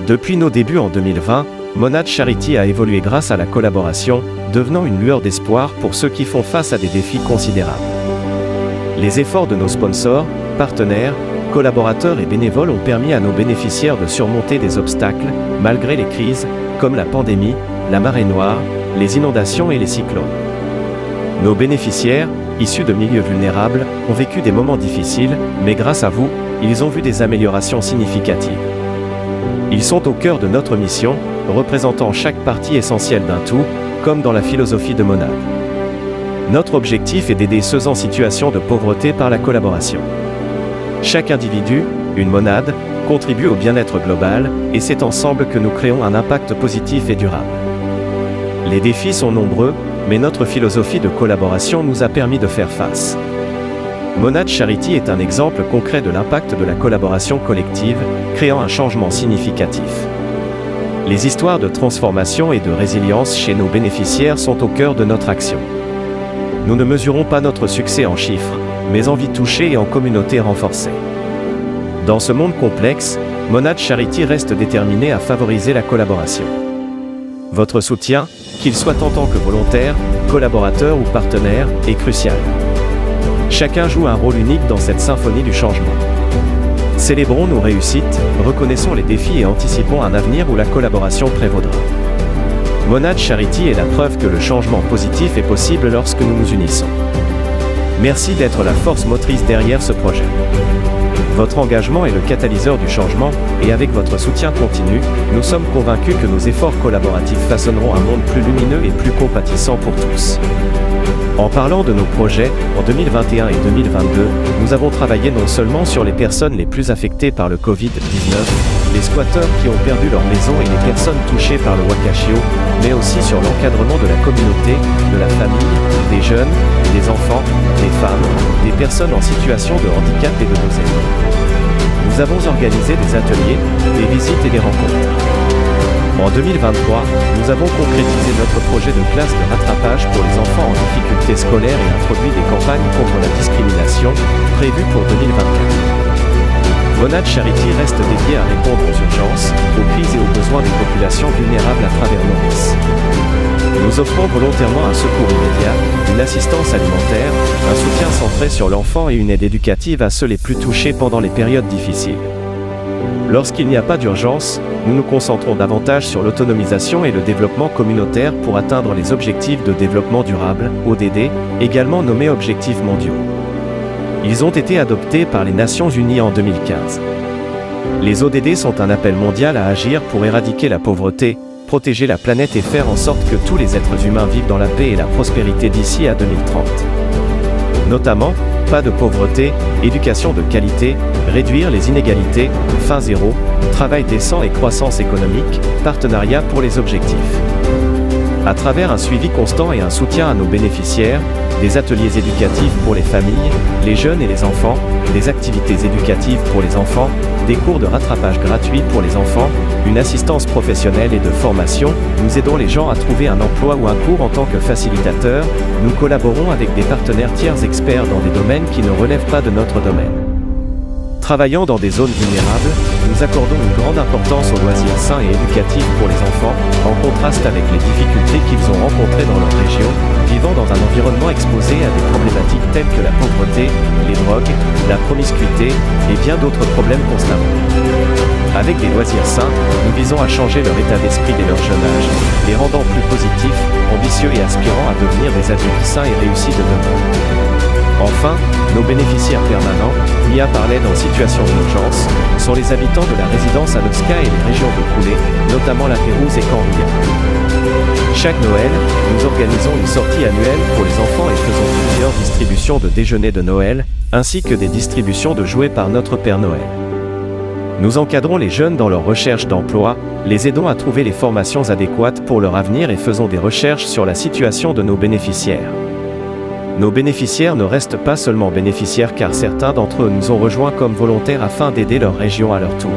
Depuis nos débuts en 2020, Monad Charity a évolué grâce à la collaboration, devenant une lueur d'espoir pour ceux qui font face à des défis considérables. Les efforts de nos sponsors, partenaires, collaborateurs et bénévoles ont permis à nos bénéficiaires de surmonter des obstacles, malgré les crises, comme la pandémie, la marée noire, les inondations et les cyclones. Nos bénéficiaires, issus de milieux vulnérables, ont vécu des moments difficiles, mais grâce à vous, ils ont vu des améliorations significatives. Ils sont au cœur de notre mission, représentant chaque partie essentielle d'un tout, comme dans la philosophie de Monad. Notre objectif est d'aider ceux en situation de pauvreté par la collaboration. Chaque individu, une monade, contribue au bien-être global, et c'est ensemble que nous créons un impact positif et durable. Les défis sont nombreux, mais notre philosophie de collaboration nous a permis de faire face. Monad Charity est un exemple concret de l'impact de la collaboration collective, créant un changement significatif. Les histoires de transformation et de résilience chez nos bénéficiaires sont au cœur de notre action. Nous ne mesurons pas notre succès en chiffres, mais en vies touchées et en communautés renforcées. Dans ce monde complexe, Monad Charity reste déterminé à favoriser la collaboration. Votre soutien, qu'il soit en tant que volontaire, collaborateur ou partenaire, est crucial. Chacun joue un rôle unique dans cette symphonie du changement. Célébrons nos réussites, reconnaissons les défis et anticipons un avenir où la collaboration prévaudra. Monad Charity est la preuve que le changement positif est possible lorsque nous nous unissons. Merci d'être la force motrice derrière ce projet. Votre engagement est le catalyseur du changement, et avec votre soutien continu, nous sommes convaincus que nos efforts collaboratifs façonneront un monde plus lumineux et plus compatissant pour tous. En parlant de nos projets, en 2021 et 2022, nous avons travaillé non seulement sur les personnes les plus affectées par le Covid-19, les squatteurs qui ont perdu leur maison et les personnes touchées par le Wakashio, mais aussi sur l'encadrement de la communauté, de la famille, des jeunes, des enfants, des femmes, des personnes en situation de handicap et de nos aînés. Nous avons organisé des ateliers, des visites et des rencontres. En 2023, nous avons concrétisé notre projet de classe de rattrapage pour les enfants en difficulté scolaire et introduit des campagnes contre la discrimination, prévues pour 2024. Monad Charity reste dédié à répondre aux urgences, aux crises et aux besoins des populations vulnérables à travers Maurice. Nous offrons volontairement un secours immédiat, une assistance alimentaire, un soutien centré sur l'enfant et une aide éducative à ceux les plus touchés pendant les périodes difficiles. Lorsqu'il n'y a pas d'urgence, nous nous concentrons davantage sur l'autonomisation et le développement communautaire pour atteindre les objectifs de développement durable, ODD, également nommés Objectifs mondiaux. Ils ont été adoptés par les Nations Unies en 2015. Les ODD sont un appel mondial à agir pour éradiquer la pauvreté, protéger la planète et faire en sorte que tous les êtres humains vivent dans la paix et la prospérité d'ici à 2030. Notamment, pas de pauvreté, éducation de qualité, réduire les inégalités, faim zéro, travail décent et croissance économique, partenariat pour les objectifs. À travers un suivi constant et un soutien à nos bénéficiaires, des ateliers éducatifs pour les familles, les jeunes et les enfants, des activités éducatives pour les enfants, des cours de rattrapage gratuits pour les enfants, une assistance professionnelle et de formation, nous aidons les gens à trouver un emploi ou un cours en tant que facilitateurs, nous collaborons avec des partenaires tiers experts dans des domaines qui ne relèvent pas de notre domaine. Travaillant dans des zones vulnérables, nous accordons une grande importance aux loisirs sains et éducatifs pour les enfants, en contraste avec les difficultés qu'ils ont rencontrées dans leur région, vivant dans un environnement exposé à des problématiques telles que la pauvreté, les drogues, la promiscuité et bien d'autres problèmes constamment. Avec des loisirs sains, nous visons à changer leur état d'esprit dès leur jeune âge, les rendant plus positifs, ambitieux et aspirant à devenir des adultes sains et réussis de demain. Enfin, nos bénéficiaires permanents, mis à part l'aide en situation d'urgence, sont les habitants de la résidence Anoska et les régions de Coulée, notamment la Pérouse et Canria. Chaque Noël, nous organisons une sortie annuelle pour les enfants et faisons plusieurs distributions de déjeuners de Noël, ainsi que des distributions de jouets par notre Père Noël. Nous encadrons les jeunes dans leur recherche d'emploi, les aidons à trouver les formations adéquates pour leur avenir et faisons des recherches sur la situation de nos bénéficiaires. Nos bénéficiaires ne restent pas seulement bénéficiaires car certains d'entre eux nous ont rejoints comme volontaires afin d'aider leur région à leur tour.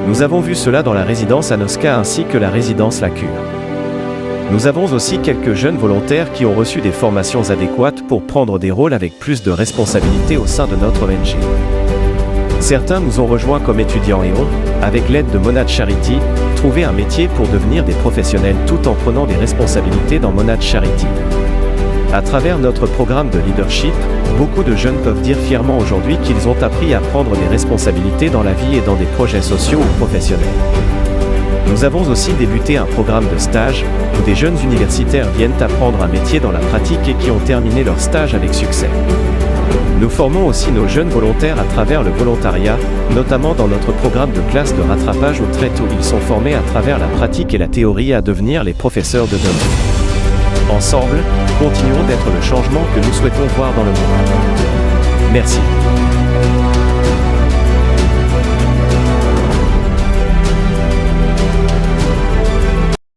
Nous avons vu cela dans la résidence Anoska ainsi que la résidence La Cure. Nous avons aussi quelques jeunes volontaires qui ont reçu des formations adéquates pour prendre des rôles avec plus de responsabilité au sein de notre ONG. Certains nous ont rejoints comme étudiants et ont, avec l'aide de Monad Charity, trouvé un métier pour devenir des professionnels tout en prenant des responsabilités dans Monad Charity. À travers notre programme de leadership, beaucoup de jeunes peuvent dire fièrement aujourd'hui qu'ils ont appris à prendre des responsabilités dans la vie et dans des projets sociaux ou professionnels. Nous avons aussi débuté un programme de stage, où des jeunes universitaires viennent apprendre un métier dans la pratique et qui ont terminé leur stage avec succès. Nous formons aussi nos jeunes volontaires à travers le volontariat, notamment dans notre programme de classe de rattrapage au trait où ils sont formés à travers la pratique et la théorie à devenir les professeurs de demain. Ensemble, continuons d'être le changement que nous souhaitons voir dans le monde. Merci.